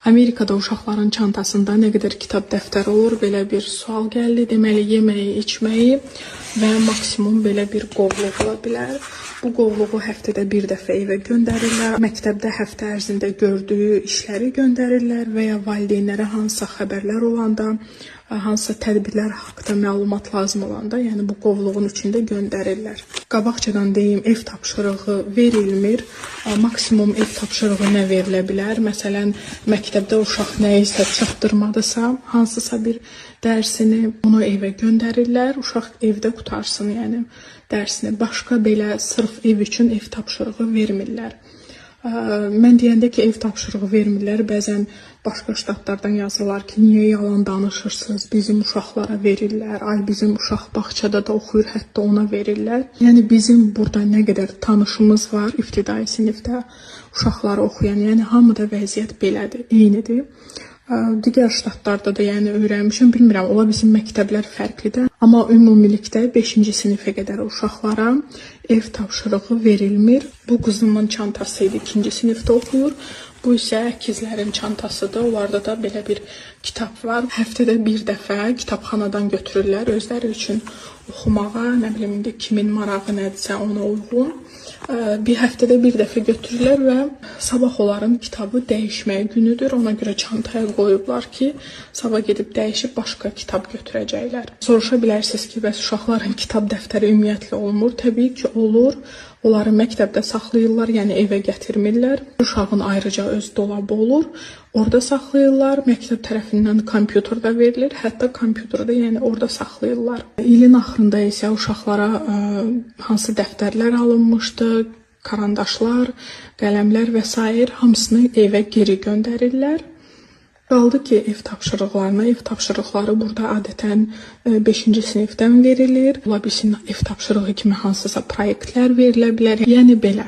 Amerikada uşaqların çantasında nə qədər kitab dəftəri olur? Belə bir sual gəldi. Deməli, yeməyi, içməyi və maksimum belə bir qovluq ola bilər. Bu qovluğu həftədə bir dəfə evə göndərirlər. Məktəbdə həftə ərzində gördüyü işləri göndərirlər və ya valideynlərə hansısa xəbərlər olanda, hansısa tədbirlər haqqında məlumat lazım olanda, yəni bu qovluğun içində göndərirlər. Qabaqcadan deyim, ev tapşırığı verilmir. Maksimum ev tapşırığı nə verilə bilər? Məsələn, məktəbdə uşaq nəyisə çatdırmadısa, hansısa bir dərsini onu evə göndərirlər. Uşaq evdə qutarsın, yəni dərsini. Başqa belə sırf ev üçün ev tapşırığı vermirlər. Mən deyəndə ki, ev tapşırığı vermirlər, bəzən başqa ştatlardan yazırlar ki, niyə yalan danışırsınız, bizim uşaqlara verirlər, ay bizim uşaq bağçada da oxuyur, hətta ona verirlər. Yəni bizim burada nə qədər tanışımız var, ibtidai sinifdə uşaqları oxuyan, yəni hamıda vəziyyət belədir, eynidir. Digər ştatlarda da yəni öyrənmişəm, bilmirəm, ola bizim məktəblər fərqlidir. Amma ümumilikdə 5-ci sinifə qədər uşaqlara ev tapşırığı verilmir. Bu qızımın çantası idi, 2-ci sinifdə oxuyur. Bu isə əkizlərin çantasıdır. Onlarda da belə bir kitab var. Həftədə bir dəfə kitabxanadan götürürlər özləri üçün oxumağa. Nə bilim, indi kimin marağı nədirsə ona uyğun. Bir həftədə bir dəfə götürürlər və sabah onların kitabı dəyişməyə günüdür. Ona görə çantaya qoyublar ki, sabah gedib dəyişib başqa kitab götürəcəklər. Soruşa bilərsiniz ki, bəs uşaqların kitab dəftəri ümumiyyətlə olmur? Təbii ki, olur. Onları məktəbdə saxlayırlar, yəni evə gətirmirlər. Uşağın ayrıca öz dolabı olur. Orada saxlayırlar. Məktəb tərəfindən kompüterdə verilir. Hətta kompüterdə, yəni orada saxlayırlar. İlin axırında isə uşaqlara hansı dəftərlər alınmışdı, karandaşlar, qələmlər və s. hamısını evə geri göndərirlər. Qaldı ki, ev tapşırıqlarına, ev tapşırıqları burada adətən 5-ci sinifdən verilir. Ola bilsin, ev tapşırığı kimi hansısa proyektlər verilə bilər. Yəni belə.